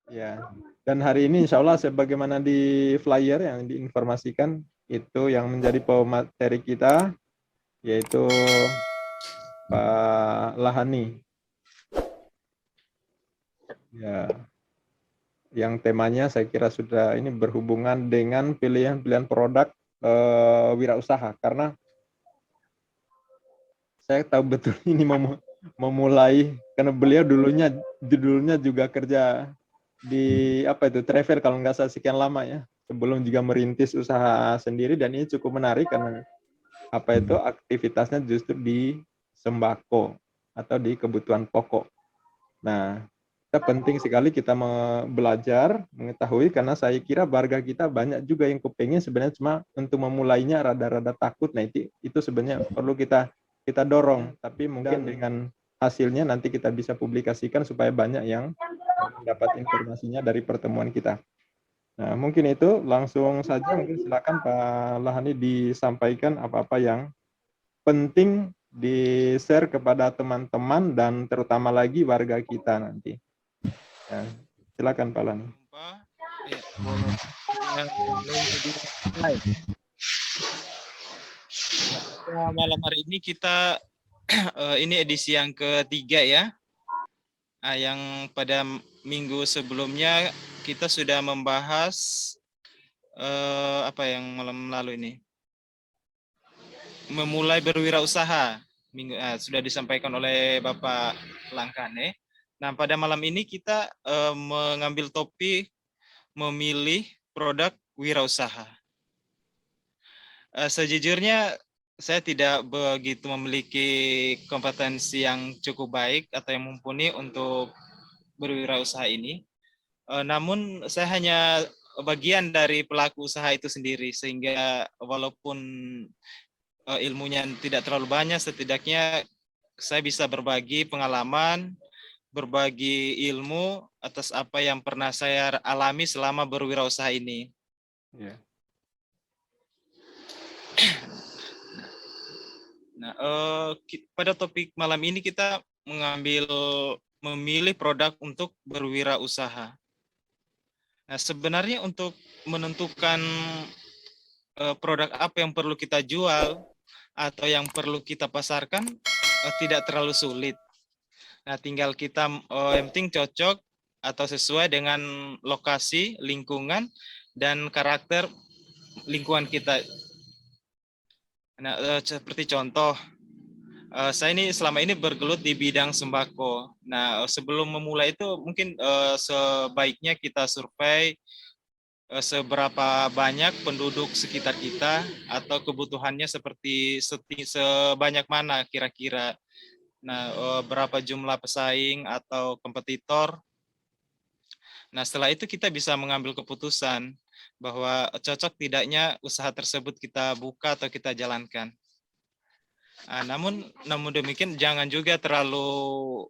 Ya, dan hari ini insya Allah sebagaimana di flyer yang diinformasikan, itu yang menjadi pemateri kita, yaitu Pak Lahani. Ya, yang temanya saya kira sudah ini berhubungan dengan pilihan-pilihan produk wirausaha. Karena saya tahu betul ini memulai, karena beliau judulnya juga kerja di apa itu travel kalau nggak salah sekian lama ya, sebelum juga merintis usaha sendiri, dan ini cukup menarik karena apa itu aktivitasnya justru di sembako atau di kebutuhan pokok. Nah, kita penting sekali kita belajar, mengetahui, karena saya kira warga kita banyak juga yang kepengen sebenarnya, cuma untuk memulainya rada-rada takut. Nah, itu sebenarnya perlu kita dorong, tapi mungkin dengan hasilnya nanti kita bisa publikasikan supaya banyak yang mendapat informasinya dari pertemuan kita. Nah, mungkin itu langsung saja, mungkin silakan Pak Lahani disampaikan apa-apa yang penting di-share kepada teman-teman dan terutama lagi warga kita nanti. Ya, silakan Pak Lahani. Malam hari ini kita ini edisi yang ketiga ya. Yang pada minggu sebelumnya kita sudah membahas apa yang malam lalu ini, memulai berwirausaha. Sudah disampaikan oleh Bapak Langkane. Nah, pada malam ini kita mengambil topik memilih produk wirausaha. Sejujurnya saya tidak begitu memiliki kompetensi yang cukup baik atau yang mumpuni untuk berwirausaha ini. Namun saya hanya bagian dari pelaku usaha itu sendiri, sehingga walaupun ilmunya tidak terlalu banyak, setidaknya saya bisa berbagi pengalaman, berbagi ilmu atas apa yang pernah saya alami selama berwirausaha ini. Yeah. Nah, pada topik malam ini kita memilih produk untuk berwirausaha. Nah, sebenarnya untuk menentukan produk apa yang perlu kita jual atau yang perlu kita pasarkan tidak terlalu sulit. Nah, tinggal kita yang penting cocok atau sesuai dengan lokasi, lingkungan, dan karakter lingkungan kita. Nah, seperti contoh, saya ini selama ini bergelut di bidang sembako. Nah, sebelum memulai itu mungkin sebaiknya kita survei seberapa banyak penduduk sekitar kita atau kebutuhannya sebanyak mana kira-kira. Nah, berapa jumlah pesaing atau kompetitor. Nah, setelah itu kita bisa mengambil keputusan bahwa cocok tidaknya usaha tersebut kita buka atau kita jalankan. Namun demikian jangan juga terlalu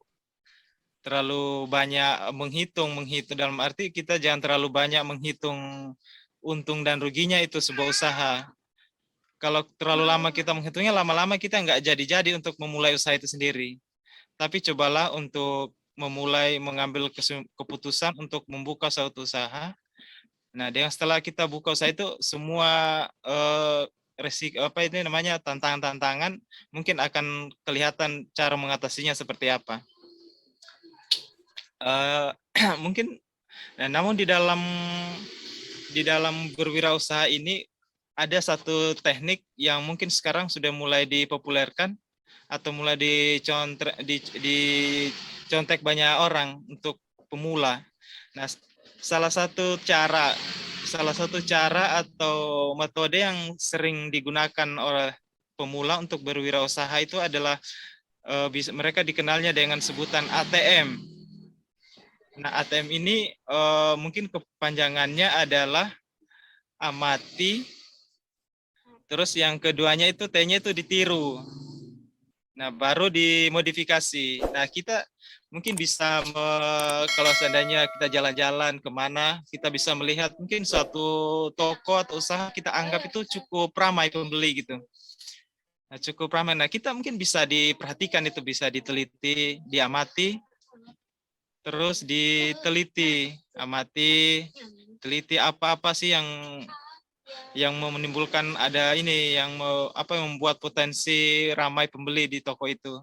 banyak menghitung dalam arti kita jangan terlalu banyak menghitung untung dan ruginya itu sebuah usaha. Kalau terlalu lama kita menghitungnya, lama-lama kita nggak jadi untuk memulai usaha itu sendiri. Tapi cobalah untuk mengambil keputusan untuk membuka suatu usaha. Nah, setelah kita buka usaha itu semua resiko tantangan-tantangan mungkin akan kelihatan cara mengatasinya seperti apa. Mungkin, namun di dalam berwirausaha ini ada satu teknik yang mungkin sekarang sudah mulai dipopulerkan atau mulai dicontek banyak orang untuk pemula. Nah, salah satu cara atau metode yang sering digunakan oleh pemula untuk berwirausaha itu adalah mereka dikenalnya dengan sebutan ATM. Nah, ATM ini mungkin kepanjangannya adalah amati, terus yang keduanya itu T-nya itu ditiru. Nah, baru dimodifikasi. Nah, kita mungkin bisa, kalau seandainya kita jalan-jalan kemana, kita bisa melihat mungkin suatu toko atau usaha kita anggap itu cukup ramai pembeli gitu. Nah, cukup ramai. Nah, kita mungkin bisa diperhatikan, itu bisa diteliti, diamati, terus diteliti, amati, teliti apa-apa sih yang menimbulkan ada ini, yang membuat potensi ramai pembeli di toko itu.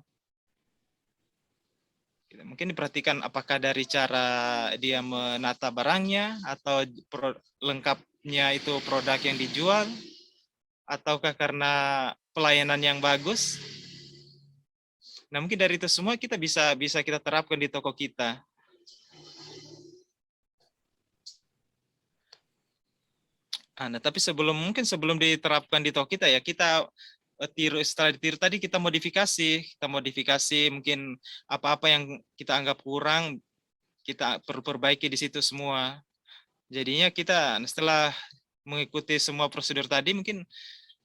Mungkin diperhatikan apakah dari cara dia menata barangnya, atau lengkapnya itu produk yang dijual, ataukah karena pelayanan yang bagus. Nah, mungkin dari itu semua kita bisa kita terapkan di toko kita. Nah, tapi mungkin sebelum diterapkan di toko kita ya, kita setelah ditiru tadi kita modifikasi mungkin apa-apa yang kita anggap kurang, kita perlu perbaiki di situ semua. Jadinya kita setelah mengikuti semua prosedur tadi, mungkin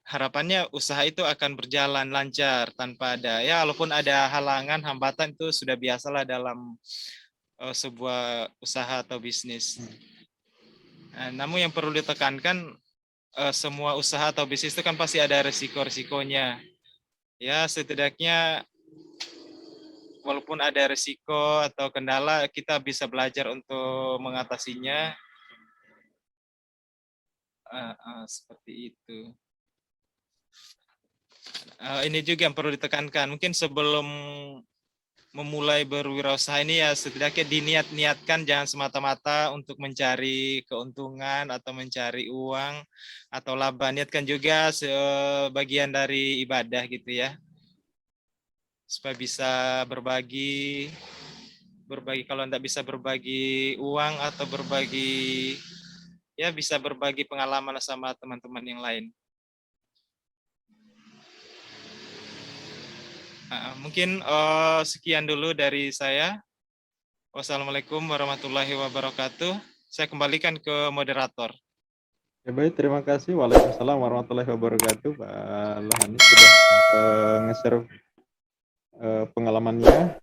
harapannya usaha itu akan berjalan lancar tanpa ada, ya walaupun ada halangan, hambatan, itu sudah biasalah dalam sebuah usaha atau bisnis. Namun yang perlu ditekankan, semua usaha atau bisnis itu kan pasti ada resiko-resikonya. Ya, setidaknya walaupun ada resiko atau kendala, kita bisa belajar untuk mengatasinya. Seperti itu. Ini juga yang perlu ditekankan. Mungkin sebelum memulai berwirausaha ini, ya setidaknya diniat-niatkan, jangan semata-mata untuk mencari keuntungan atau mencari uang atau laba. Niatkan juga sebagian dari ibadah gitu ya, supaya bisa berbagi kalau tidak bisa berbagi uang atau berbagi, ya bisa berbagi pengalaman sama teman-teman yang lain. Mungkin sekian dulu dari saya. Wassalamualaikum warahmatullahi wabarakatuh. Saya kembalikan ke moderator. Ya baik, terima kasih. Waalaikumsalam warahmatullahi wabarakatuh. Pak Lahani sudah nge-share pengalamannya.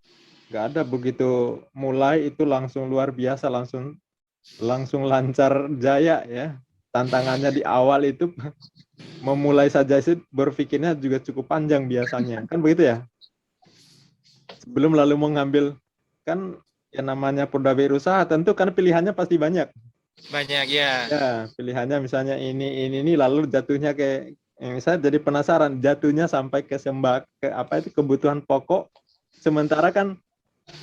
Nggak ada, begitu mulai itu langsung luar biasa, langsung lancar jaya ya. Tantangannya di awal itu memulai saja sih berpikirnya juga cukup panjang biasanya. Kan begitu ya? Sebelum lalu mengambil, kan yang namanya perdawira tentu kan pilihannya pasti banyak. Banyak ya. Ya, pilihannya misalnya ini lalu jatuhnya ke misalnya jadi penasaran, jatuhnya sampai ke kebutuhan pokok. Sementara kan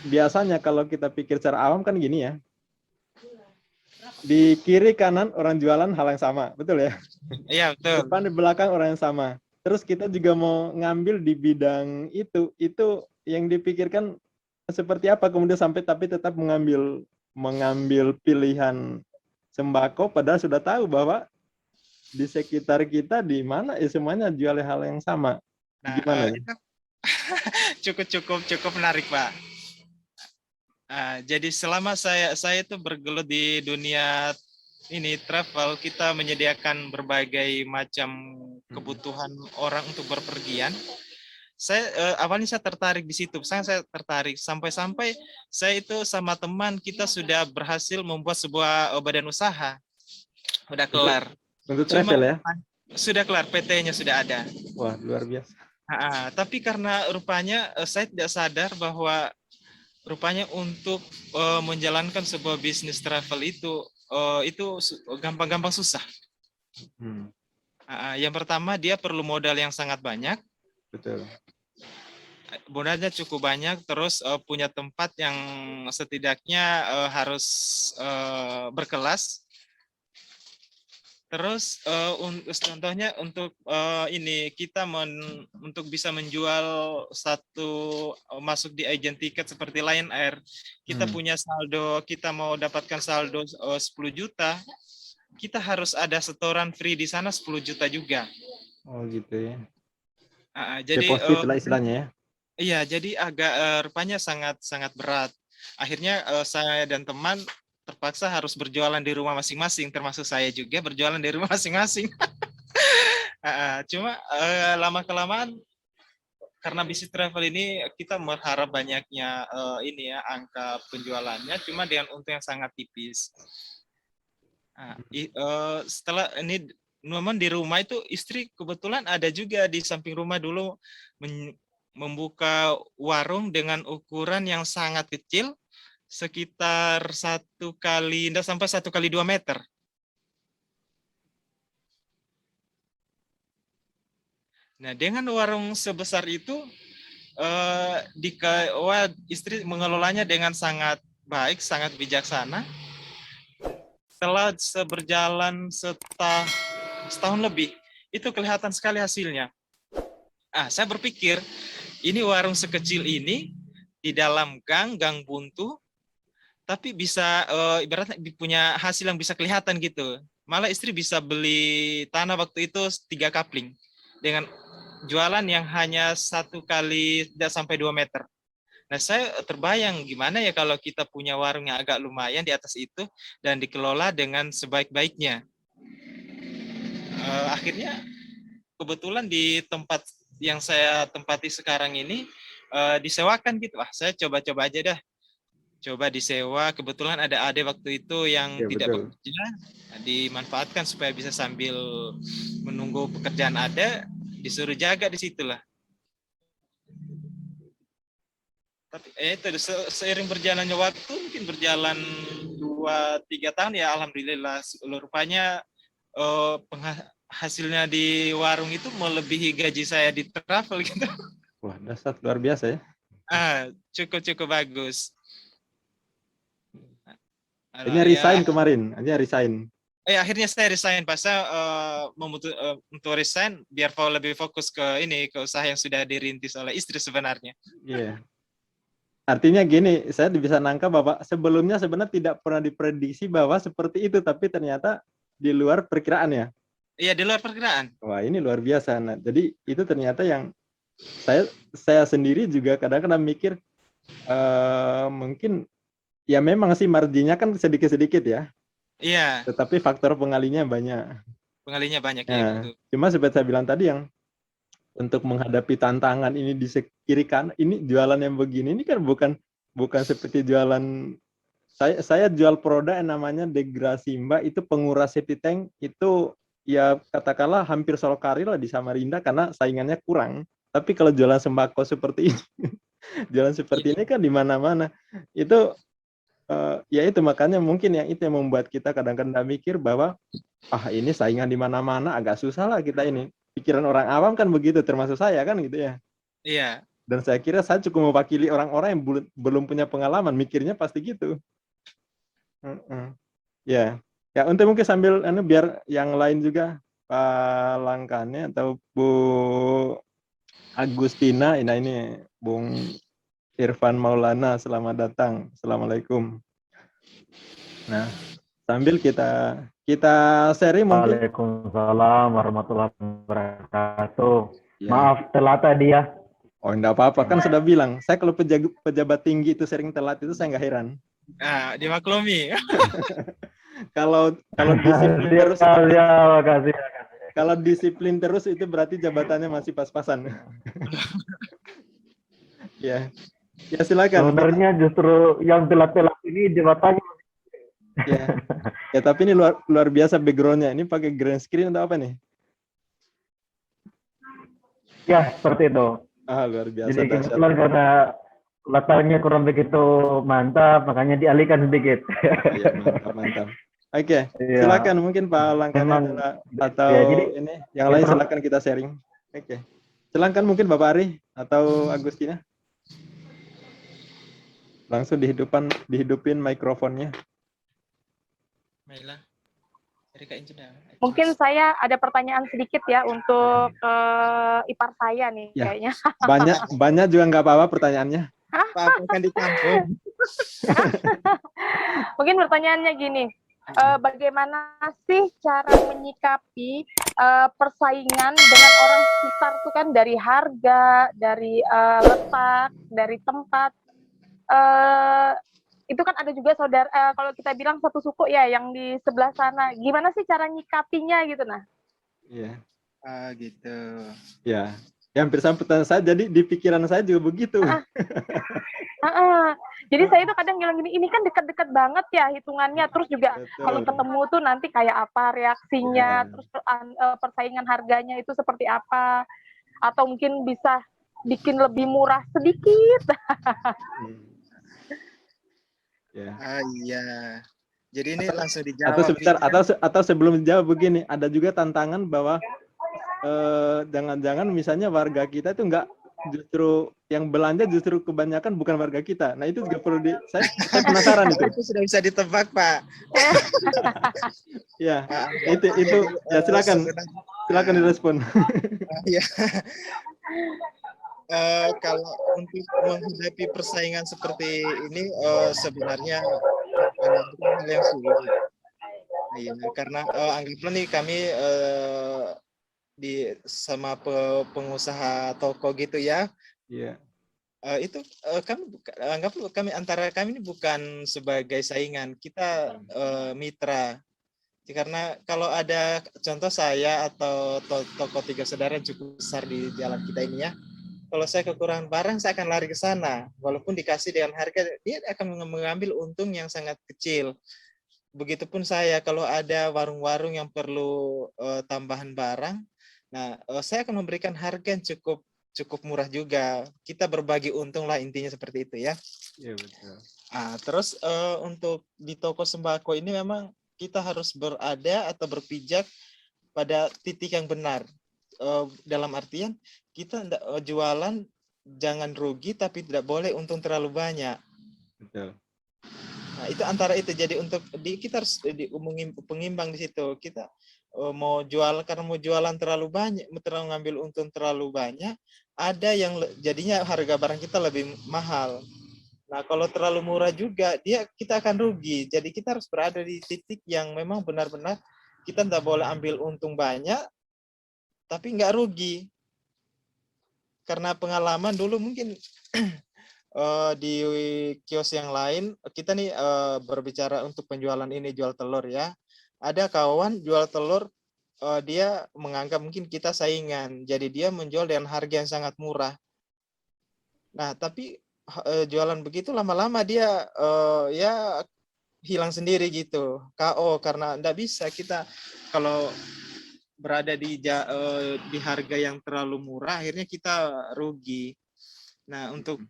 biasanya kalau kita pikir secara awam kan gini ya. Di kiri kanan orang jualan hal yang sama, betul ya? Iya, betul. Depan di belakang orang yang sama. Terus kita juga mau ngambil di bidang itu yang dipikirkan seperti apa, kemudian sampai tapi tetap mengambil pilihan sembako, padahal sudah tahu bahwa di sekitar kita di mana semuanya jual hal yang sama. Gimana? Itu cukup menarik, Pak. Jadi selama saya itu bergelut di dunia ini travel, kita menyediakan berbagai macam kebutuhan orang untuk berpergian. Awalnya saya tertarik di situ. Saya tertarik sampai saya itu sama teman kita sudah berhasil membuat sebuah badan usaha. Sudah kelar. Untuk travel ya? Sudah kelar, PT-nya sudah ada. Wah, luar biasa. Tapi karena rupanya saya tidak sadar bahwa rupanya untuk menjalankan sebuah bisnis travel itu gampang-gampang susah. Yang pertama, dia perlu modal yang sangat banyak. Betul. Modalnya cukup banyak, terus punya tempat yang setidaknya harus berkelas. Terus contohnya untuk ini kita untuk bisa menjual masuk di agent tiket seperti Lion Air, kita punya saldo, kita mau dapatkan saldo 10 juta, kita harus ada setoran free di sana 10 juta juga. Oh gitu ya. Jadi deposit lah istilahnya ya. Iya, jadi agak rupanya sangat sangat berat. Akhirnya saya dan teman terpaksa harus berjualan di rumah masing-masing, termasuk saya juga berjualan di rumah masing-masing. Cuma lama kelamaan karena bisnis travel ini kita berharap banyaknya ini ya angka penjualannya, cuma dengan untung yang sangat tipis. Setelah ini memang di rumah itu istri kebetulan ada juga di samping rumah dulu membuka warung dengan ukuran yang sangat kecil, sekitar 1 kali, tidak sampai 1 kali 2 meter. Nah, dengan warung sebesar itu, istri mengelolanya dengan sangat baik, sangat bijaksana. Setelah berjalan setahun lebih, itu kelihatan sekali hasilnya. Saya berpikir, ini warung sekecil ini, di dalam gang buntu, tapi bisa ibaratnya punya hasil yang bisa kelihatan gitu. Malah istri bisa beli tanah waktu itu 3 kapling dengan jualan yang hanya 1 kali tidak sampai 2 meter. Nah, saya terbayang gimana ya kalau kita punya warung yang agak lumayan di atas itu dan dikelola dengan sebaik-baiknya. Akhirnya kebetulan di tempat yang saya tempati sekarang ini disewakan gitu. Saya coba-coba aja dah. Coba disewa, kebetulan ada adik waktu itu yang Ya, tidak betul. bekerja, dimanfaatkan supaya bisa sambil menunggu pekerjaan ada, disuruh jaga di situlah. Tapi itu seiring berjalannya waktu, mungkin berjalan 2-3 tahun ya alhamdulillah, rupanya hasilnya di warung itu melebihi gaji saya di travel gitu. Wah, dasar luar biasa ya. Cukup bagus. Hanya resign kemarin, hanya resign. Akhirnya saya resign, pas saya untuk resign biar lebih fokus ke usaha yang sudah dirintis oleh istri sebenarnya. Iya. Artinya gini, saya bisa nangkap Bapak sebelumnya sebenarnya tidak pernah diprediksi bahwa seperti itu, tapi ternyata di luar perkiraan ya. Iya, di luar perkiraan. Wah, ini luar biasa. Nah, jadi itu ternyata yang saya sendiri juga kadang-kadang mikir mungkin ya memang sih marginnya kan sedikit-sedikit ya. Iya. Tetapi faktor pengalinya banyak. Pengalinya banyak Nah, ya betul. cuma seperti saya bilang tadi yang untuk menghadapi tantangan ini di kiri kanan, ini jualan yang begini ini kan bukan seperti jualan saya jual produk yang namanya Degrasimba, itu penguras septic tank, itu ya katakanlah hampir solokari lah di Samarinda karena saingannya kurang. Tapi kalau jualan sembako seperti ini, jualan seperti ini kan di mana-mana. Itu ya itu makanya mungkin yang itu yang membuat kita kadang-kadang mikir bahwa ini saingan di mana-mana, agak susah lah kita ini. Pikiran orang awam kan begitu, termasuk saya kan gitu ya. Iya. Dan saya kira saya cukup mewakili orang-orang yang belum punya pengalaman, mikirnya pasti gitu. Ya, ya untuk mungkin sambil biar yang lain juga Pak Langkane atau Bu Agustina, ini Bung Irfan Maulana, selamat datang. Assalamualaikum. Nah, sambil kita sharing mungkin. Waalaikumsalam warahmatullahi wabarakatuh. Ya. Maaf telat tadi ya. Oh, enggak apa-apa, kan sudah bilang. Saya kalau pejabat tinggi itu sering telat itu saya nggak heran. Dimaklumi. Kalau disiplin terus. Makasih. Kalau disiplin terus itu berarti jabatannya masih pas-pasan. Ya. Ya silakan. Sebenarnya justru yang telat-telat ini jabatannya. Ya tapi ini luar biasa background-nya. Ini pakai green screen atau apa nih? Ya, seperti itu. Luar biasa. Jadi kebetulan karena latarnya kurang begitu mantap, makanya dialihkan sedikit. Iya, mantap. Oke, silakan mungkin Pak Langkane atau ya, jadi, ini yang lain silakan kita sharing. Oke. Silakan mungkin Bapak Ari atau Agustina. Langsung dihidupin mikrofonnya. Mungkin saya ada pertanyaan sedikit ya untuk ipar saya nih ya, kayaknya. Banyak juga nggak apa-apa pertanyaannya. Akan ditampung. Mungkin pertanyaannya gini, bagaimana sih cara menyikapi persaingan dengan orang sekitar tuh kan, dari harga, dari letak, dari tempat. Eh, itu kan ada juga saudara, kalau kita bilang satu suku ya yang di sebelah sana. Gimana sih cara nyikapinya gitu nah? Iya. Gitu. Ya. Ya, hampir sama pertanyaan saya, jadi di pikiran saya juga begitu. Jadi saya tuh kadang bilang gini, ini kan dekat-dekat banget ya hitungannya. Terus juga kalau Betul. ketemu tuh nanti kayak apa reaksinya, Ya. terus persaingan harganya itu seperti apa, atau mungkin bisa bikin lebih murah sedikit. Ya. Iya. Jadi ini langsung Atau dijawab sebentar, nih. atau sebelum jawab begini, ada juga tantangan bahwa jangan-jangan misalnya warga kita itu enggak, justru yang belanja justru kebanyakan bukan warga kita. Nah, itu juga perlu saya penasaran itu. Itu sudah bisa ditebak, Pak. Ya, Jadi, itu ya, silakan direspon. Ya. Kalau untuk menghadapi persaingan seperti ini sebenarnya bukan hal yang sulit. Iya, karena anggaplah nih kami sama pengusaha toko gitu ya. Iya. Itu anggaplah antara kami ini bukan sebagai saingan, kita mitra. Karena kalau ada contoh saya atau toko tiga saudara cukup besar di jalan kita ini ya, kalau saya kekurangan barang, saya akan lari ke sana. Walaupun dikasih dengan harga, dia akan mengambil untung yang sangat kecil. Begitupun saya, kalau ada warung-warung yang perlu tambahan barang, nah saya akan memberikan harga yang cukup murah juga. Kita berbagi untung lah, intinya seperti itu ya. Iya, betul. Terus untuk di toko sembako ini memang kita harus berada atau berpijak pada titik yang benar. Dalam artian kita jualan jangan rugi, tapi tidak boleh untung terlalu banyak. Betul. Nah, itu antara itu. Jadi untuk kita harus pengimbang di situ. Kita mau jualan terlalu banyak, terlalu ngambil untung terlalu banyak, ada yang jadinya harga barang kita lebih mahal. Nah, kalau terlalu murah juga, kita akan rugi. Jadi kita harus berada di titik yang memang benar-benar kita tidak boleh ambil untung banyak, tapi nggak rugi. Karena pengalaman dulu mungkin di kios yang lain, kita nih berbicara untuk penjualan ini, jual telur ya. Ada kawan jual telur, dia menganggap mungkin kita saingan. Jadi dia menjual dengan harga yang sangat murah. Nah, tapi jualan begitu lama-lama dia ya hilang sendiri gitu, KO, karena enggak bisa kita kalau berada di harga yang terlalu murah, akhirnya kita rugi. Nah, untuk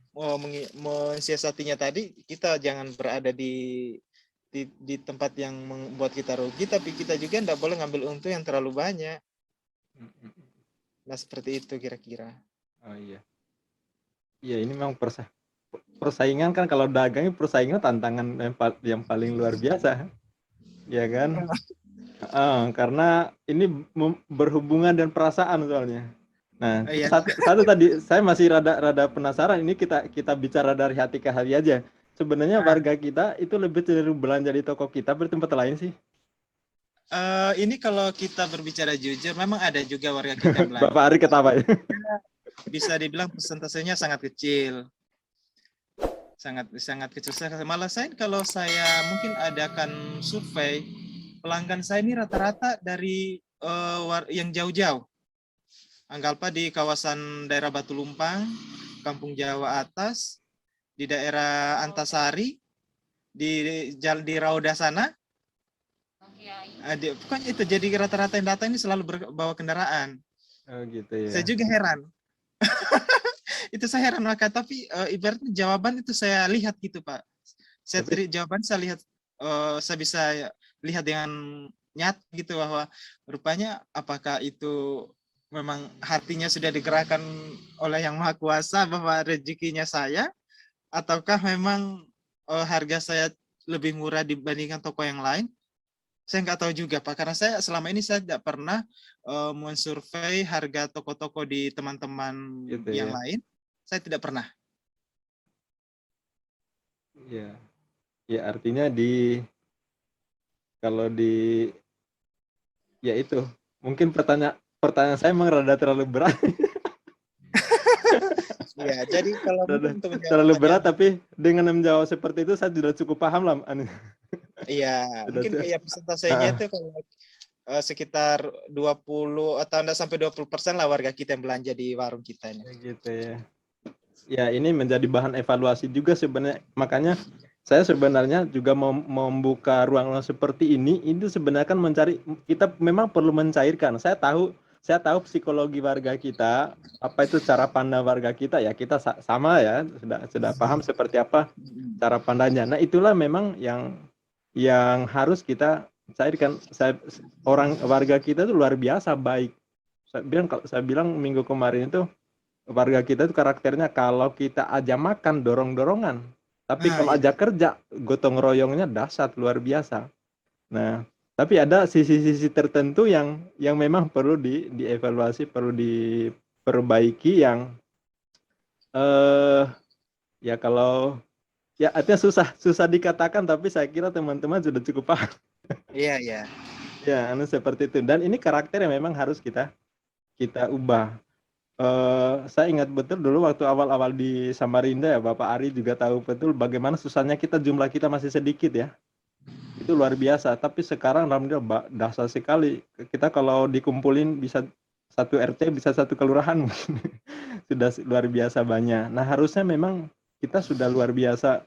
mensiasatinya tadi, kita jangan berada di tempat yang membuat kita rugi, tapi kita juga enggak boleh ngambil untung yang terlalu banyak. Nah, seperti itu kira-kira. Oh iya. Iya, ini memang persaingan kan, kalau dagang persaingan tantangan yang paling luar biasa. Ya kan? Karena ini berhubungan dengan perasaan soalnya. Nah, satu tadi saya masih rada penasaran, ini kita bicara dari hati ke hati aja. Sebenarnya warga kita itu lebih cenderung belanja di toko kita atau di tempat lain sih? Ini kalau kita berbicara jujur, memang ada juga warga kita yang belanja. Bapak Ari ketawa ya? Bisa dibilang persentasenya sangat kecil. Sangat kecil. Malah kalau saya mungkin adakan survei, pelanggan saya ini rata-rata dari yang jauh-jauh. Anggaplah di kawasan daerah Batu Lumpang, Kampung Jawa Atas, di daerah Antasari, di Rauda sana. Pokoknya itu, jadi rata-rata yang datang ini selalu bawa kendaraan. Oh gitu ya. Saya juga heran. Itu saya heran, maka tapi ibaratnya jawaban itu saya lihat gitu Pak. Jawaban saya lihat, saya bisa lihat dengan nyata gitu, bahwa rupanya apakah itu memang hatinya sudah digerakkan oleh Yang Maha Kuasa bahwa rezekinya saya, ataukah memang harga saya lebih murah dibandingkan toko yang lain. Saya nggak tahu juga Pak, karena selama ini saya tidak pernah mensurvei harga toko-toko di teman-teman gitu yang ya. lain. Saya tidak pernah. Ya, ya artinya di Kalau di ya itu mungkin pertanyaan saya memang rada terlalu berat. Ya, jadi kalau Rada mungkin untuk terlalu menjawabnya, berat, tapi dengan menjawab seperti itu saya sudah cukup paham lah. iya, Sudah, mungkin kayak persentasenya itu kalau sekitar 20 atau enggak sampai 20% lah warga kita yang belanja di warung kita ini. gitu ya. Ya, ini menjadi bahan evaluasi juga sebenarnya. Makanya saya sebenarnya juga membuka ruang seperti ini. Itu sebenarnya kan kita memang perlu mencairkan. Saya tahu psikologi warga kita, apa itu cara pandang warga kita ya. Kita sama ya, sudah paham seperti apa cara pandangnya. Nah, itulah memang yang harus kita cairkan. Warga kita itu luar biasa baik. Saya bilang minggu kemarin itu warga kita itu karakternya kalau kita aja makan dorong-dorongan, tapi kalau Iya. aja kerja gotong royongnya dahsyat luar biasa. Nah, tapi ada sisi-sisi tertentu yang memang perlu dievaluasi, perlu diperbaiki yang ya kalau ya artinya susah dikatakan, tapi saya kira teman-teman sudah cukup paham. Iya, iya. Ya, seperti itu. Dan ini karakter yang memang harus kita ubah. Saya ingat betul dulu waktu awal-awal di Samarinda ya, Bapak Ari juga tahu betul bagaimana susahnya kita, jumlah kita masih sedikit ya. Itu luar biasa, tapi sekarang alhamdulillah dahsyat sekali. Kita kalau dikumpulin bisa satu RT, bisa satu kelurahan mungkin. Sudah luar biasa banyak. Nah, harusnya memang kita sudah luar biasa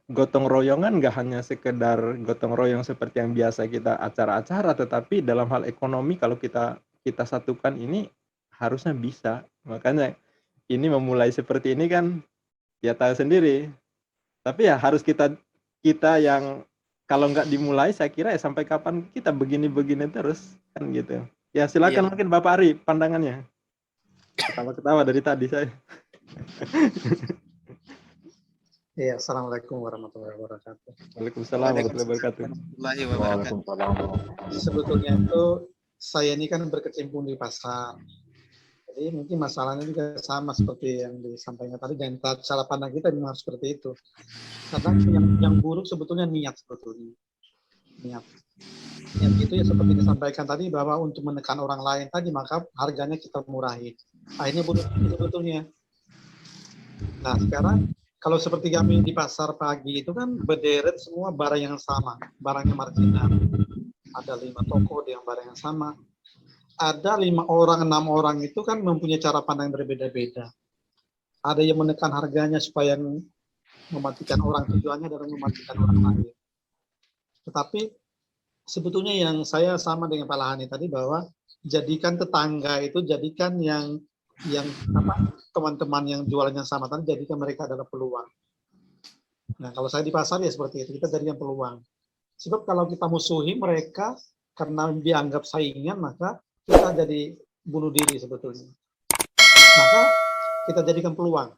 gotong royongan, nggak hanya sekedar gotong royong seperti yang biasa kita acara-acara, tetapi dalam hal ekonomi kalau kita satukan ini harusnya bisa. Makanya ini memulai seperti ini kan ya tahu sendiri. Tapi ya harus kita yang kalau nggak dimulai, saya kira ya sampai kapan kita begini-begini terus kan gitu. Ya silakan Iya. mungkin Bapak Ari pandangannya. Ketawa-ketawa dari tadi saya. Iya, assalamualaikum warahmatullahi wabarakatuh. Waalaikumsalam warahmatullahi wabarakatuh. Warahmatullahi wabarakatuh. Waalaikumsalam. Sebetulnya itu saya ini kan berkecimpung di pasar. Jadi mungkin masalahnya juga sama seperti yang disampaikan tadi, dan cara pandang kita memang harus seperti itu. Karena yang buruk sebetulnya niat sebetulnya. Niat itu ya seperti disampaikan tadi, bahwa untuk menekan orang lain tadi maka harganya kita murahin. Akhirnya buruk sebetulnya. Nah sekarang kalau seperti kami di pasar pagi itu kan berderet semua barang yang sama, barangnya marginal. Ada 5 toko dengan barang yang sama. Ada 5 orang, 6 orang itu kan mempunyai cara pandang berbeda-beda. Ada yang menekan harganya supaya mematikan orang, tujuannya adalah mematikan orang lain. Tetapi sebetulnya yang saya sama dengan Pak Lahani tadi, bahwa jadikan tetangga itu, jadikan yang teman-teman yang jualannya sama tadi, jadikan mereka adalah peluang. Nah, kalau saya di pasar ya seperti itu, kita jadikan peluang. Sebab kalau kita musuhi mereka karena dianggap saingan, maka kita jadi bunuh diri sebetulnya. Maka kita jadikan peluang.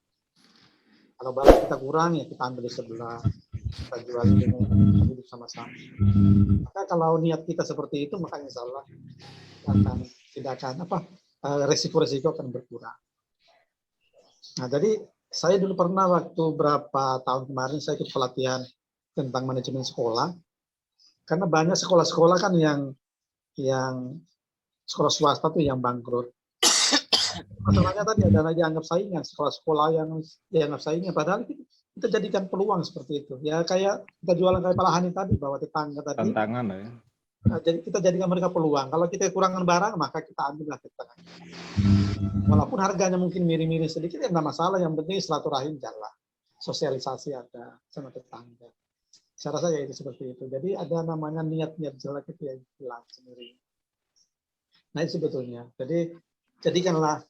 Kalau barang kita kurang ya kita ambil di sebelah, kita jual dengan hidup sama-sama. Maka kalau niat kita seperti itu, maka insya Allah resiko-resiko akan berkurang. Nah, jadi saya dulu pernah waktu berapa tahun kemarin saya ikut pelatihan tentang manajemen sekolah, karena banyak sekolah-sekolah kan yang sekolah swasta tuh yang bangkrut. Masalahnya tadi adalah dianggap saingan, sekolah-sekolah yang dianggap saingan, padahal kita jadikan peluang seperti itu. Ya kayak kita jualan kayak Pak Lahani tadi, bahwa tetangga tadi. Tantangan ya. Nah, jadi kita jadikan mereka peluang. Kalau kita kekurangan barang, maka kita ambillah tetangga. Walaupun harganya mungkin mirip-mirip sedikit, ya nggak masalah. Yang penting silaturahim jalan, sosialisasi ada sama tetangga. Saya rasa ya itu seperti itu. Jadi ada namanya niat-niat jelek itu yang hilang sendiri. Nah itu sebetulnya. Jadi jadikanlah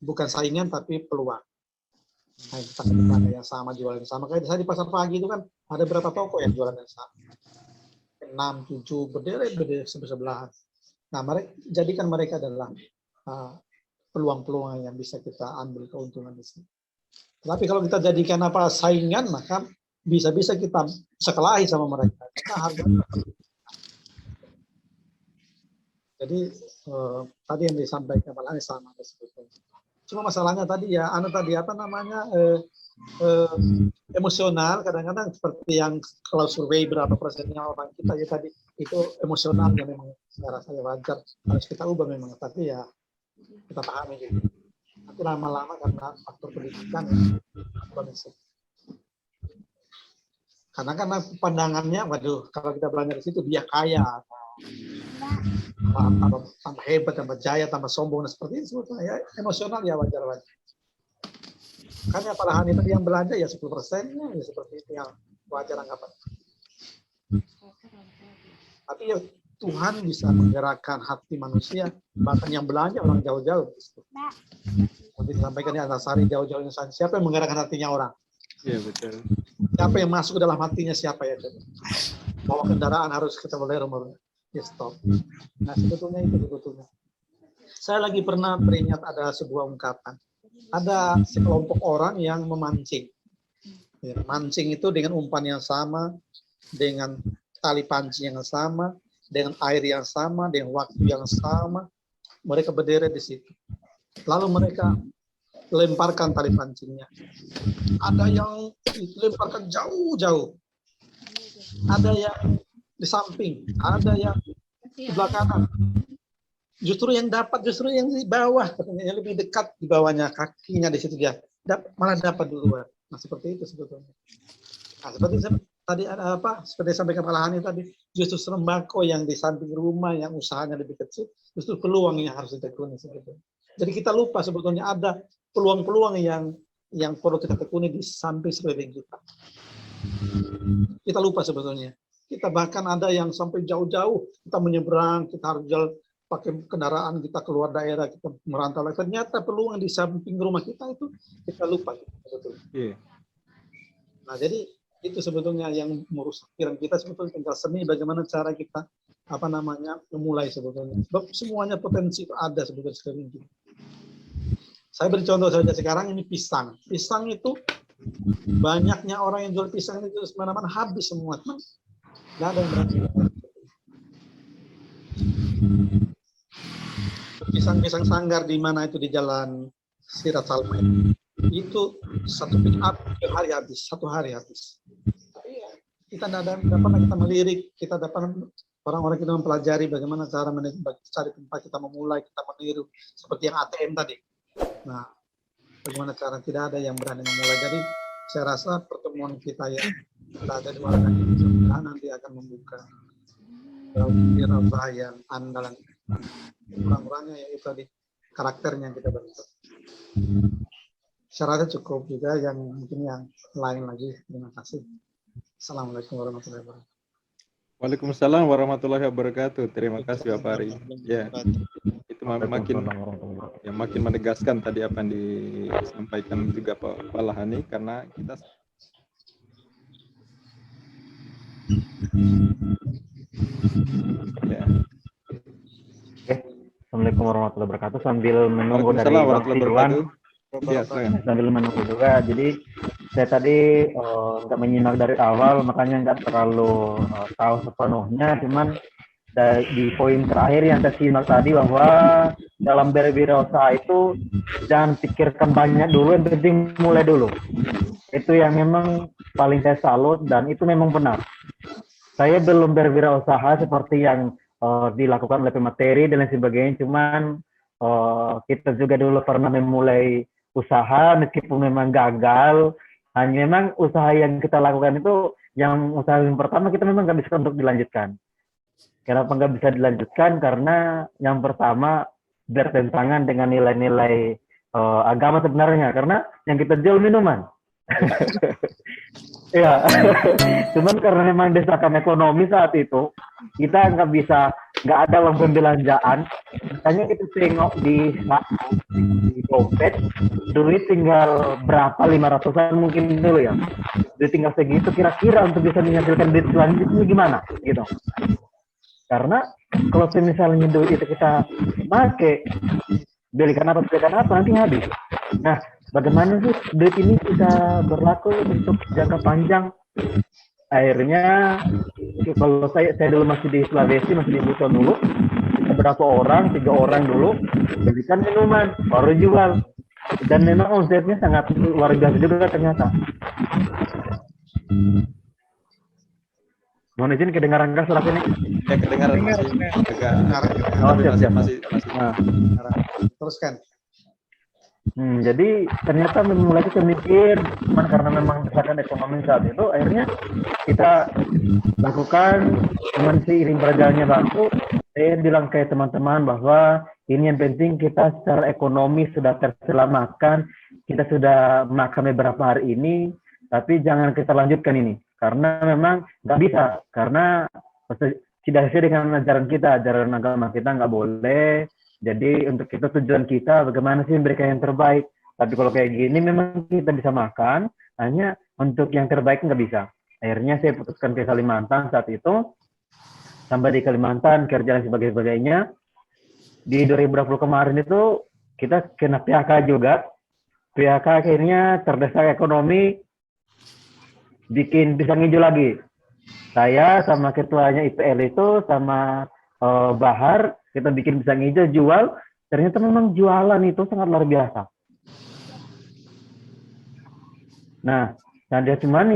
bukan saingan tapi peluang. Nah, kita tetangga yang sama, jualan yang sama. Kayak saya di pasar pagi itu kan ada berapa toko yang jualan yang sama. 6, 7 berderet sebelah. Nah, jadikan mereka adalah peluang-peluang yang bisa kita ambil keuntungan di sini. Tapi kalau kita jadikan saingan, maka bisa-bisa kita sekelahi sama mereka. Kita harganya. Jadi tadi yang disampaikan Pak Lahani sama sebetulnya. Cuma masalahnya tadi ya, apa namanya, emosional kadang-kadang seperti yang kalau survei berapa persennya orang kita ya tadi itu emosional yang memang saya rasa wajar harus kita ubah memang, tapi ya kita pahami gitu. Tapi lama-lama karena faktor pendidikan ya, karena pandangannya, waduh, kalau kita belajar di situ dia kaya, tambah hebat, tambah jaya, tambah sombong, seperti itu sebetulnya ya, emosional ya wajar-wajar. Kan ya parahan itu yang belanja ya 10% ya seperti itu yang wajar anggapan. Tapi ya Tuhan bisa menggerakkan hati manusia, bahkan yang belanja orang jauh-jauh. Seperti disampaikan di Antasari, jauh-jauh insan. Siapa yang menggerakkan hatinya orang? Iya betul. Siapa yang masuk ke dalam hatinya, siapa ya? Bawa kendaraan harus kita boleh ya stop. Nah sebetulnya itu sebetulnya. Saya lagi pernah teringat ada sebuah ungkapan. Ada sekelompok orang yang memancing. Ya, mancing itu dengan umpan yang sama, dengan tali pancing yang sama, dengan air yang sama, dengan waktu yang sama. Mereka berderet di situ. Lalu mereka lemparkan tali pancingnya. Ada yang dilemparkan jauh-jauh. Ada yang di samping, ada yang di belakang. Justru yang dapat, justru yang di bawah, yang lebih dekat di bawahnya, kakinya di situ dia malah dapat duluan. Nah seperti itu sebetulnya. Nah, seperti tadi ada apa? Seperti sampaikan Pak Lahani tadi, justru sembako yang di samping rumah, yang usahanya lebih kecil, justru peluang yang harus ditekuni sebetulnya. Jadi kita lupa sebetulnya ada peluang-peluang yang perlu kita tekuni di samping sekeliling kita. Kita lupa sebetulnya. Kita bahkan ada yang sampai jauh-jauh kita menyeberang, kita harus jalan pakai kendaraan, kita keluar daerah, kita merantau. Ternyata peluang di samping rumah kita itu kita lupa. Yeah. Nah, jadi itu sebetulnya yang merusak pikiran kita sebetulnya tinggal seni bagaimana cara kita memulai sebetulnya. Sebab semuanya potensi itu ada sebetulnya sekeliling kita. Saya beri contoh saja sekarang ini pisang. Pisang itu banyaknya orang yang jual pisang itu mana-mana habis semua. Nggak ada yang berani. Pisang-pisang sanggar di mana itu di Jalan Sirat Salma itu satu pick up satu hari habis. Tapi ya, kita tidak pernah kita melirik, kita dapat orang-orang kita mempelajari bagaimana cara cari tempat kita memulai, kita meniru seperti yang ATM tadi. Nah, bagaimana cara tidak ada yang berani memulai. Jadi saya rasa pertemuan kita ya ada dua kali nanti akan membuka wira yang andalan orang-orangnya ya itu tadi karakternya yang kita bentuk. Saya rasa cukup juga yang mungkin yang lain lagi. Terima kasih. Assalamualaikum warahmatullahi wabarakatuh. Waalaikumsalam warahmatullahi wabarakatuh. Terima kasih Bapak Ari. Ya, itu makin menegaskan tadi apa yang disampaikan juga Pak Lahani, karena kita ya. Assalamualaikum warahmatullahi wabarakatuh. Sambil menunggu dari Bang Ridwan, sambil menunggu juga. Jadi saya tadi nggak menyimak dari awal, makanya nggak terlalu tahu sepenuhnya. Cuman di poin terakhir yang saya simak tadi bahwa dalam berwirausaha itu jangan pikirkan banyak dulu, yang penting mulai dulu. Itu yang memang paling saya salut dan itu memang benar. Saya belum berwirausaha seperti yang dilakukan oleh pemateri dan lain sebagainya, cuman kita juga dulu pernah memulai usaha meskipun memang gagal. Hanya memang usaha yang kita lakukan itu, yang usaha yang pertama kita memang nggak bisa untuk dilanjutkan. Kenapa nggak bisa dilanjutkan? Karena yang pertama bertentangan dengan nilai-nilai agama sebenarnya, karena yang kita jual minuman. Ya, cuman karena memang desakan ekonomi saat itu, kita nggak ada uang pembelanjaan. Misalnya kita tengok di dompet, duit tinggal berapa, 500-an mungkin dulu ya. Duit tinggal segitu, kira-kira untuk bisa menghasilkan duit selanjutnya gimana gitu. Karena kalau misalnya duit itu kita pakai, belikan apa nanti habis. Nah, bagaimana sih duit ini bisa berlaku untuk jangka panjang? Akhirnya kalau saya dulu masih di Sulawesi, masih di Buton dulu, beberapa orang, 3 orang dulu belikan minuman, baru jual. Dan memang omsetnya sangat luar biasa juga ternyata. Mohon izin kedengaran nggak suara ini? Ya kedengaran masih agak Oh, tapi siap. masih. Nah, Teruskan. jadi ternyata mulai kita mikir, cuman karena memang desakan ekonomi saat itu, akhirnya kita lakukan, cuman seiring berjalannya waktu, saya bilang ke teman-teman bahwa ini yang penting kita secara ekonomi sudah terselamatkan, kita sudah makan beberapa hari ini, tapi jangan kita lanjutkan ini, karena memang nggak bisa, karena tidak sesuai dengan ajaran kita, ajaran agama kita nggak boleh. Jadi untuk kita tujuan kita bagaimana sih memberikan yang terbaik. Tapi kalau kayak gini memang kita bisa makan, hanya untuk yang terbaik nggak bisa. Akhirnya saya putuskan ke Kalimantan saat itu. Sampai di Kalimantan, kerja dan sebagainya. Di 2020 kemarin itu kita kena PHK juga. PHK akhirnya terdesak ekonomi, bikin pisang hijau lagi. Saya sama ketuanya IPL itu, sama Bahar, kita bikin pisang hijau, jual. Ternyata memang jualan itu sangat luar biasa. Nah dia cuman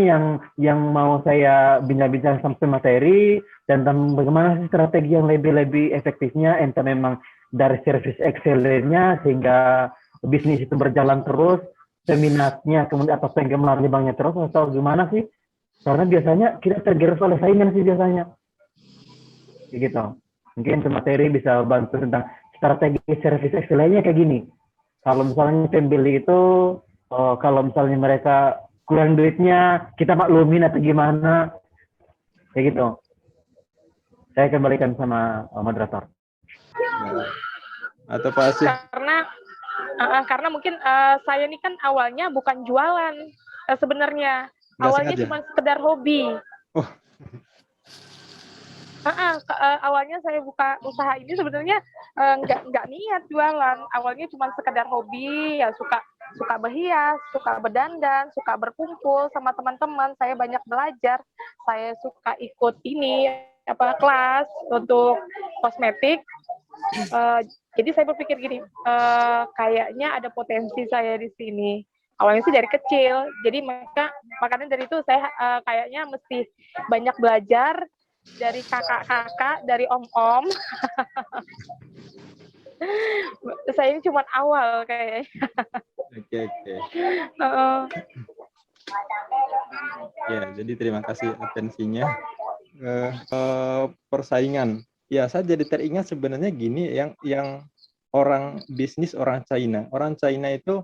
yang mau saya bincang-bincang sampai materi tentang bagaimana sih strategi yang lebih efektifnya, entah memang dari service excellence-nya sehingga bisnis itu berjalan terus, peminatnya kemudian atau penggemar libangnya terus, atau gimana sih? Karena biasanya kita tergerus oleh saingan sih biasanya. Gitu. Mungkin materi bisa bantu tentang strategi service excellence-nya kayak gini. Kalau misalnya pembeli itu, kalau misalnya mereka kurang duitnya, kita maklumin atau gimana, kayak gitu. Saya kembalikan sama moderator. Atau Pak Asih? Karena mungkin saya ini kan awalnya bukan jualan sebenarnya. Awalnya cuma sekedar hobi. Oh. Awalnya saya buka usaha ini sebenarnya nggak niat jualan. Awalnya cuma sekedar hobi, ya suka berhias, suka berdandan, suka berkumpul sama teman-teman. Saya banyak belajar. Saya suka ikut kelas untuk kosmetik. Jadi saya berpikir gini, kayaknya ada potensi saya di sini. Awalnya sih dari kecil. Jadi makanya dari itu saya kayaknya mesti banyak belajar dari kakak-kakak, dari om-om. Saya ini cuma awal kayaknya. Oke. Ya, jadi terima kasih atensinya. Persaingan. Ya, saya jadi teringat sebenarnya gini, yang orang bisnis orang China. Orang China itu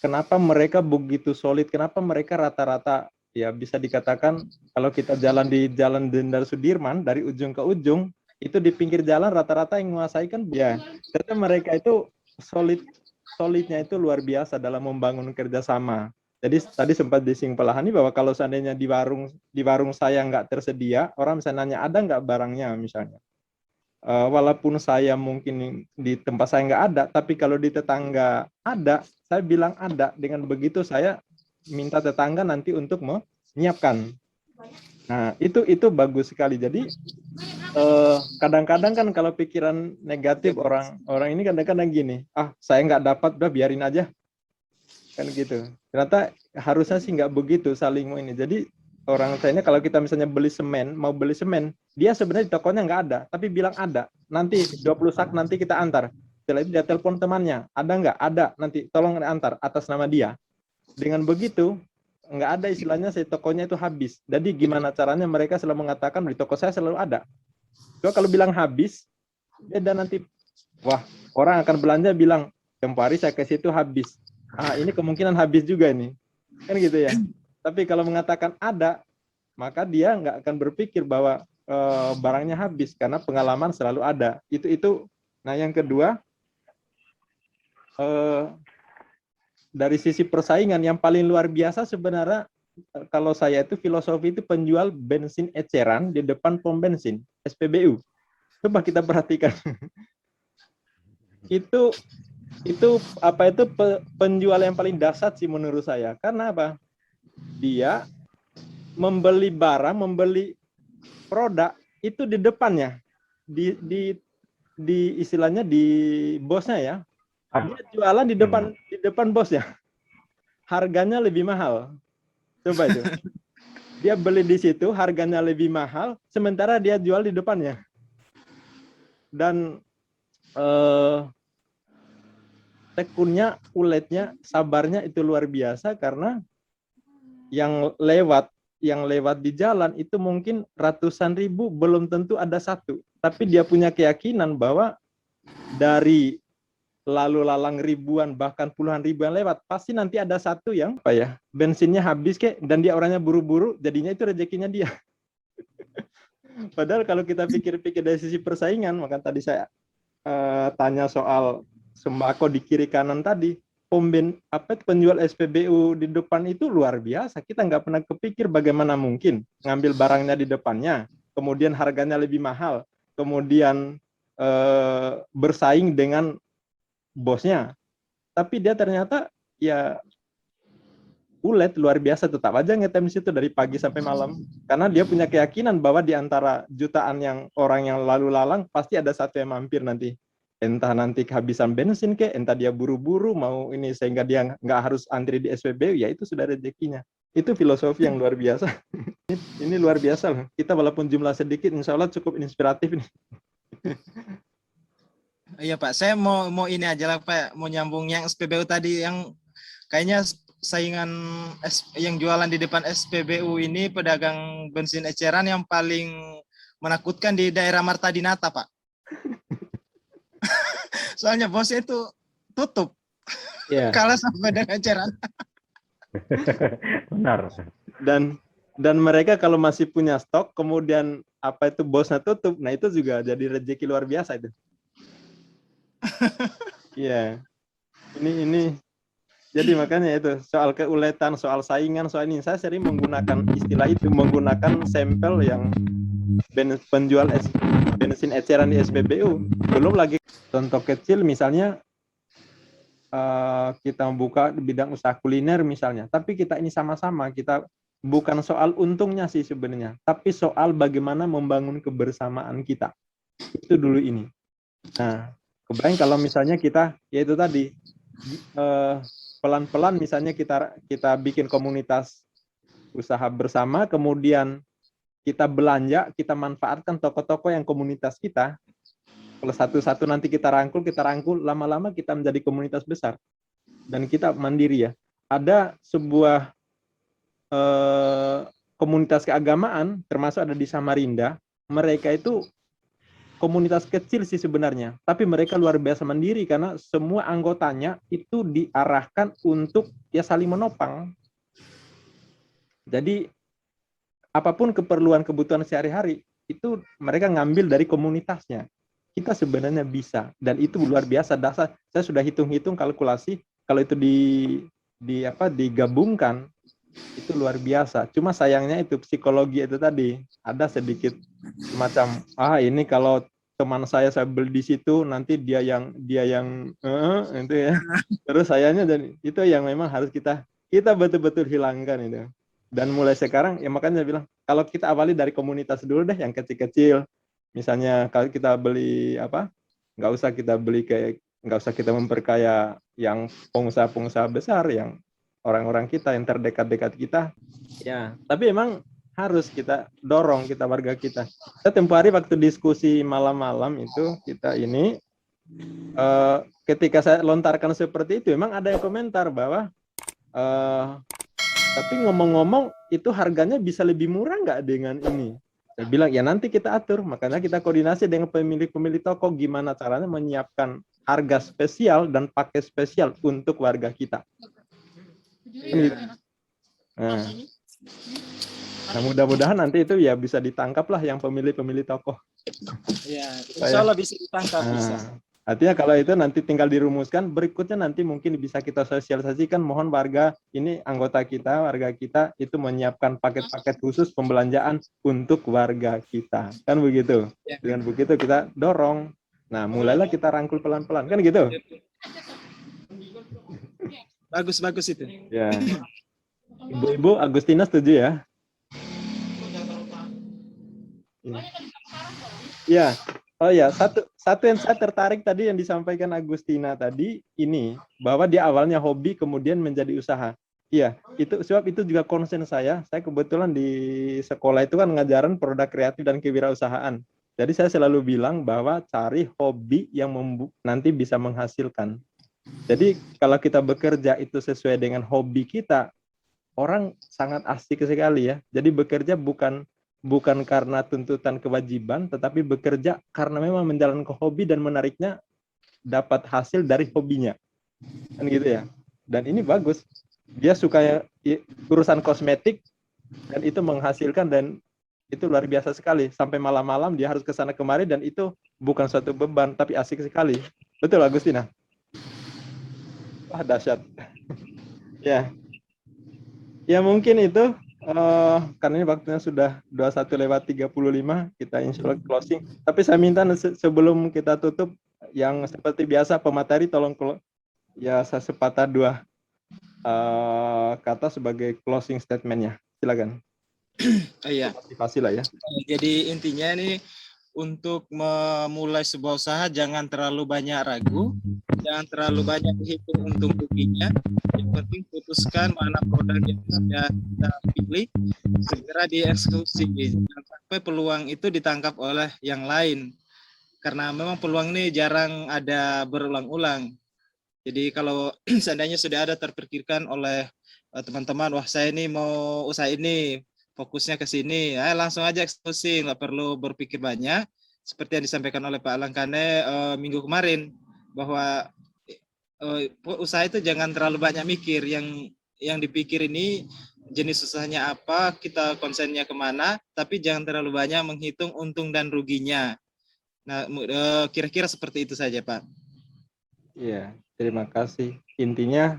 kenapa mereka begitu solid? Kenapa mereka rata-rata ya bisa dikatakan kalau kita jalan di Jalan Jenderal Sudirman dari ujung ke ujung, itu di pinggir jalan rata-rata yang menguasai kan ya. Ternyata mereka itu solidnya itu luar biasa dalam membangun kerjasama. Jadi tadi sempat disimpulkan bahwa kalau seandainya di warung saya nggak tersedia, orang bisa nanya ada nggak barangnya misalnya. Walaupun saya mungkin di tempat saya nggak ada, tapi kalau di tetangga ada, saya bilang ada. Dengan begitu saya minta tetangga nanti untuk menyiapkan. Nah, itu bagus sekali. Jadi kadang-kadang kan kalau pikiran negatif orang ini kadang-kadang gini, saya nggak dapat, udah biarin aja, kan gitu. Ternyata harusnya sih nggak begitu, saling mau ini. Jadi orang saya kalau kita misalnya mau beli semen, dia sebenarnya di tokonya nggak ada, tapi bilang ada. Nanti 20 sak nanti kita antar. Setelah itu dia telepon temannya, ada nggak? Ada, nanti tolong antar atas nama dia. Dengan begitu, nggak ada istilahnya tokonya itu habis. Jadi gimana caranya mereka selalu mengatakan di toko saya selalu ada. So, kalau bilang habis, beda nanti. Wah, orang akan belanja bilang, kemarin saya ke situ habis. Ini kemungkinan habis juga ini. Kan gitu ya. Tapi kalau mengatakan ada, maka dia nggak akan berpikir bahwa barangnya habis, karena pengalaman selalu ada. Itu. Nah, yang kedua, dari sisi persaingan yang paling luar biasa sebenarnya kalau saya itu filosofi itu penjual bensin eceran di depan pom bensin SPBU. Coba kita perhatikan. itu penjual yang paling dahsyat sih menurut saya. Karena apa? Dia membeli barang, membeli produk itu di depannya, di istilahnya di bosnya ya. Dia jualan di depan bosnya. Harganya lebih mahal. Coba itu. Dia beli di situ, harganya lebih mahal, sementara dia jual di depannya. Dan tekunnya, uletnya, sabarnya itu luar biasa karena yang lewat di jalan itu mungkin ratusan ribu, belum tentu ada satu. Tapi dia punya keyakinan bahwa dari lalu lalang ribuan bahkan puluhan ribuan lewat, pasti nanti ada satu yang bensinnya habis dan dia orangnya buru-buru, jadinya itu rezekinya dia. Padahal kalau kita pikir-pikir dari sisi persaingan, maka tadi saya tanya soal sembako di kiri kanan tadi, penjual SPBU di depan itu luar biasa. Kita nggak pernah kepikir bagaimana mungkin ngambil barangnya di depannya, kemudian harganya lebih mahal, kemudian bersaing dengan bosnya, tapi dia ternyata ya ulet luar biasa, tetap aja ngetem di situ dari pagi sampai malam karena dia punya keyakinan bahwa di antara jutaan yang orang yang lalu lalang pasti ada satu yang mampir nanti, entah nanti kehabisan bensin entah dia buru-buru mau ini sehingga dia nggak harus antri di SPBU, ya itu sudah rezekinya. Itu filosofi yang luar biasa. Ini luar biasa loh. Kita walaupun jumlah sedikit, insya Allah cukup inspiratif nih. Iya Pak, saya mau ini aja lah Pak, mau nyambung yang SPBU tadi, yang kayaknya saingan yang jualan di depan SPBU ini pedagang bensin eceran yang paling menakutkan di daerah Marta Dinata Pak. Soalnya bosnya itu tutup, kalah sama pedagang eceran. Benar. Dan mereka kalau masih punya stok, kemudian bosnya tutup, nah itu juga jadi rezeki luar biasa itu. Iya, ini jadi makanya itu soal keuletan, soal saingan, soal ini saya sering menggunakan istilah itu, menggunakan sampel yang penjual bensin eceran di SPBU. Belum lagi contoh kecil misalnya kita buka di bidang usaha kuliner misalnya, tapi kita ini sama-sama, kita bukan soal untungnya sih sebenarnya, tapi soal bagaimana membangun kebersamaan kita. Itu dulu ini. Nah, kebayang kalau misalnya kita, yaitu tadi, pelan-pelan misalnya kita bikin komunitas usaha bersama, kemudian kita belanja, kita manfaatkan toko-toko yang komunitas kita, kalau satu-satu nanti kita rangkul, lama-lama kita menjadi komunitas besar. Dan kita mandiri ya. Ada sebuah komunitas keagamaan, termasuk ada di Samarinda, mereka itu komunitas kecil sih sebenarnya, tapi mereka luar biasa mandiri karena semua anggotanya itu diarahkan untuk saling menopang. Jadi apapun keperluan kebutuhan sehari-hari itu mereka ngambil dari komunitasnya. Kita sebenarnya bisa, dan itu luar biasa dasar. Saya sudah hitung-hitung kalkulasi, kalau itu digabungkan itu luar biasa. Cuma sayangnya itu psikologi itu tadi ada sedikit semacam ini kalau teman saya beli di situ nanti dia yang itu ya. Terus sayangnya dan itu yang memang harus kita betul-betul hilangkan itu. Dan mulai sekarang ya makanya saya bilang kalau kita awali dari komunitas dulu deh yang kecil-kecil. Misalnya kalau kita beli nggak usah kita memperkaya yang pengusaha-pengusaha besar, yang orang-orang kita yang terdekat-dekat kita, ya. Tapi emang harus kita dorong, kita warga kita. Saya tempoh hari waktu diskusi malam-malam itu kita ini, ketika saya lontarkan seperti itu, emang ada yang komentar bahwa, tapi ngomong-ngomong itu harganya bisa lebih murah nggak dengan ini? Saya bilang ya nanti kita atur, makanya kita koordinasi dengan pemilik-pemilik toko gimana caranya menyiapkan harga spesial dan paket spesial untuk warga kita. Nah, mudah-mudahan nanti itu ya bisa ditangkap lah yang pemilik-pemilik toko. Ya, insya Allah bisa ditangkap. Bisa. Artinya kalau itu nanti tinggal dirumuskan, berikutnya nanti mungkin bisa kita sosialisasikan, mohon warga ini anggota kita, warga kita itu menyiapkan paket-paket khusus pembelanjaan untuk warga kita. Kan begitu. Ya. Dengan begitu kita dorong. Nah, mulailah kita rangkul pelan-pelan, kan gitu. Bagus itu. Ya. Ibu-ibu Agustina setuju ya? Ya. Oh ya, satu yang saya tertarik tadi yang disampaikan Agustina tadi ini bahwa dia awalnya hobi kemudian menjadi usaha. Iya, itu sebab itu juga concern saya. Saya kebetulan di sekolah itu kan ngajaran produk kreatif dan kewirausahaan. Jadi saya selalu bilang bahwa cari hobi yang nanti bisa menghasilkan. Jadi kalau kita bekerja itu sesuai dengan hobi kita, orang sangat asik sekali ya. Jadi bekerja bukan karena tuntutan kewajiban, tetapi bekerja karena memang menjalankan hobi dan menariknya dapat hasil dari hobinya. Kan gitu ya. Dan ini bagus. Dia suka urusan kosmetik dan itu menghasilkan dan itu luar biasa sekali. Sampai malam-malam dia harus ke sana kemari dan itu bukan suatu beban tapi asik sekali. Betul Agustina? Wah, dahsyat. Ya. Ya mungkin itu karena ini waktunya sudah 21:35, kita insya Allah closing. Tapi saya minta sebelum kita tutup, yang seperti biasa pemateri tolong ya saya sepatah dua kata sebagai closing statement-nya. Silakan. Iya. Motivasi lah ya. Jadi intinya ini untuk memulai sebuah usaha jangan terlalu banyak ragu, jangan terlalu banyak hitung untung ruginya. Yang penting putuskan mana produk yang sudah kita pilih, segera dieksekusi. Jangan sampai peluang itu ditangkap oleh yang lain. Karena memang peluang ini jarang ada berulang-ulang. Jadi kalau seandainya sudah ada terpikirkan oleh teman-teman, wah saya ini mau usaha ini, fokusnya ke sini, langsung aja eksekusi, nggak perlu berpikir banyak. Seperti yang disampaikan oleh Pak Langkane minggu kemarin, bahwa usaha itu jangan terlalu banyak mikir, yang dipikir ini jenis usahanya apa, kita konsennya kemana, tapi jangan terlalu banyak menghitung untung dan ruginya. Nah, kira-kira seperti itu saja, Pak. Iya, terima kasih. Intinya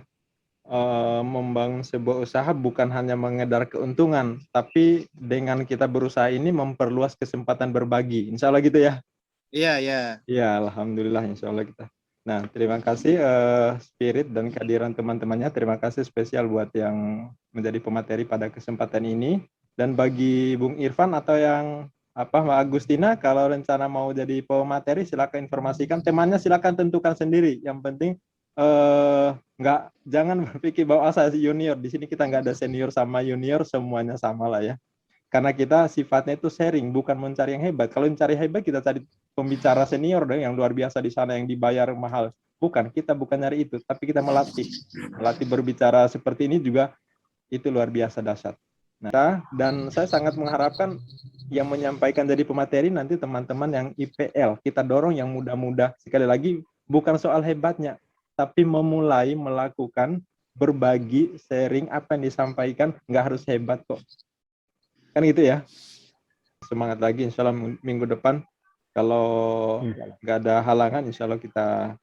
membangun sebuah usaha bukan hanya mengedar keuntungan, tapi dengan kita berusaha ini memperluas kesempatan berbagi. Insya Allah gitu ya? Iya, iya. Iya, Alhamdulillah insya Allah kita. Nah, terima kasih Spirit dan kehadiran teman-temannya. Terima kasih spesial buat yang menjadi pemateri pada kesempatan ini. Dan bagi Bung Irfan atau yang Mbak Agustina, kalau rencana mau jadi pemateri, silakan informasikan. Temanya silakan tentukan sendiri. Yang penting jangan berpikir bahwa saya junior. Di sini kita nggak ada senior sama junior, semuanya sama lah ya. Karena kita sifatnya itu sharing, bukan mencari yang hebat. Kalau mencari hebat, kita cari pembicara senior dong, yang luar biasa di sana, yang dibayar mahal. Bukan, kita bukan nyari itu, tapi kita melatih berbicara seperti ini juga itu luar biasa dahsyat. Nah, dan saya sangat mengharapkan yang menyampaikan jadi pemateri nanti teman-teman yang IPL, kita dorong yang muda-muda. Sekali lagi, bukan soal hebatnya, tapi memulai melakukan berbagi, sharing apa yang disampaikan, nggak harus hebat kok. Kan gitu ya. Semangat lagi, insya Allah minggu depan kalau nggak ada halangan, insya Allah kita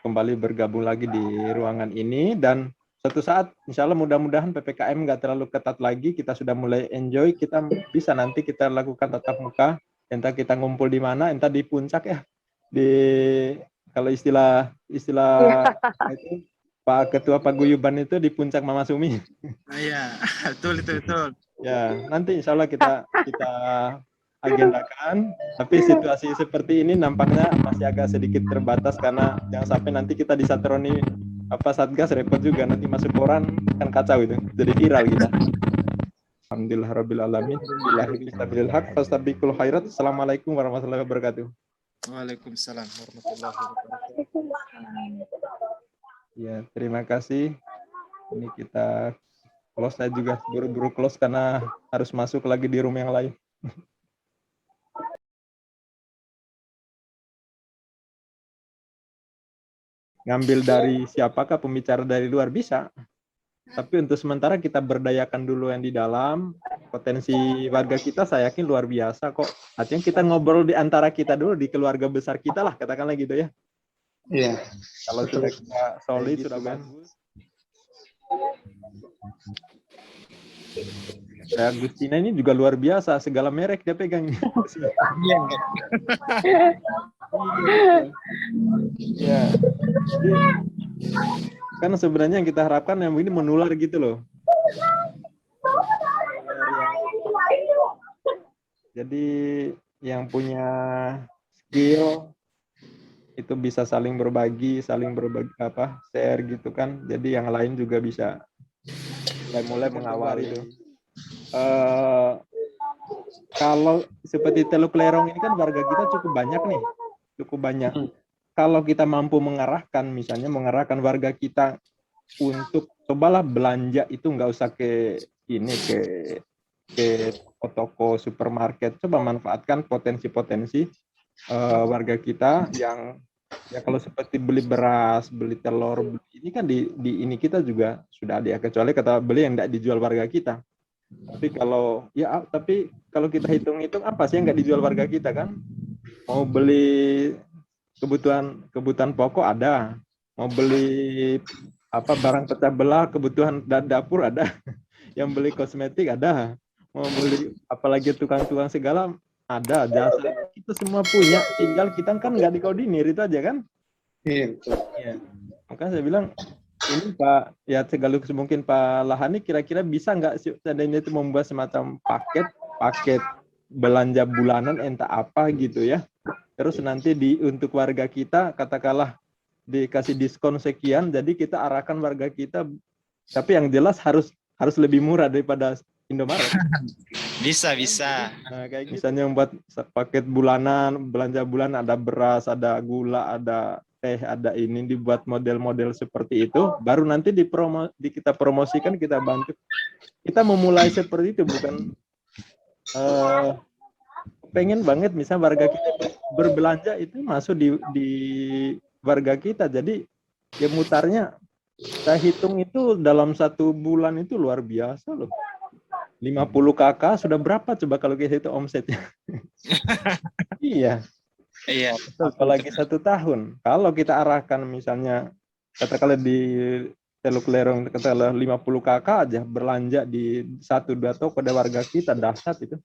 kembali bergabung lagi di ruangan ini. Dan suatu saat insya Allah mudah-mudahan PPKM nggak terlalu ketat lagi, kita sudah mulai enjoy, kita bisa nanti kita lakukan tatap muka, entah kita ngumpul di mana, entah di puncak ya, kalau istilah itu Pak Ketua Paguyuban itu di puncak Mama Sumi. Iya, betul itu betul. Ya, nanti insya Allah kita agendakan. Tapi situasi seperti ini nampaknya masih agak sedikit terbatas karena jangan sampai nanti kita disatroni Satgas, repot juga nanti masuk koran, kan kacau itu. Jadi viral kita. Alhamdulillahirabbil billahi taufiq haq fastabiqul khairat. Assalamualaikum warahmatullahi wabarakatuh. Waalaikumsalam warahmatullahi wabarakatuh. Ya, terima kasih. Ini kita close, saya juga buru-buru close karena harus masuk lagi di room yang lain. Ngambil dari siapakah pembicara dari luar bisa. Tapi untuk sementara kita berdayakan dulu yang di dalam. Potensi warga kita saya yakin luar biasa kok. Artinya kita ngobrol di antara kita dulu, di keluarga besar kita lah, katakanlah gitu ya. Iya. Kalau sudah kita solid, sudah bagus. Agustina ini juga luar biasa, segala merek dia pegang. Iya. Kan sebenarnya yang kita harapkan yang ini menular gitu loh. Jadi yang punya skill itu bisa saling berbagi share gitu kan. Jadi yang lain juga bisa mulai mengawal itu. Kalau seperti Teluk Lerong ini kan warga kita cukup banyak nih, cukup banyak. Kalau kita mampu mengarahkan warga kita untuk cobalah belanja itu nggak usah ke toko supermarket, coba manfaatkan potensi-potensi warga kita yang ya kalau seperti beli beras, beli telur, ini kan di ini kita juga sudah ada ya, kecuali kata beli yang tidak dijual warga kita. Tapi kalau kita hitung-hitung apa sih yang nggak dijual warga kita kan? Mau beli kebutuhan pokok ada, mau beli barang pecah belah, kebutuhan dapur ada, yang beli kosmetik ada, mau beli apalagi tukang-tukang segala ada, jasa kita semua punya, tinggal kita kan nggak dikoordinir itu aja kan? Iya. Makanya saya bilang ini Pak, ya segala mungkin Pak Lahani kira-kira bisa nggak seandainya itu membuat semacam paket belanja bulanan entah apa gitu ya. Terus nanti untuk warga kita katakanlah dikasih diskon sekian, jadi kita arahkan warga kita, tapi yang jelas harus lebih murah daripada Indomaret. Bisa. Nah, kayak misalnya membuat paket bulanan, belanja bulan ada beras, ada gula, ada teh, ada ini, dibuat model-model seperti itu, baru nanti kita promosikan, kita bantu. Kita memulai seperti itu, bukan pengen banget misalnya warga kita berbelanja itu masuk di warga kita, jadi ya mutarnya saya hitung itu dalam 1 bulan itu luar biasa loh. 50 KK sudah berapa coba kalau kita itu omsetnya? Iya. Apalagi 1 tahun. Kalau kita arahkan misalnya katakanlah di Teluk Lerong katakanlah 50 KK aja belanja di 1-2 toko ada warga kita, dahsyat itu.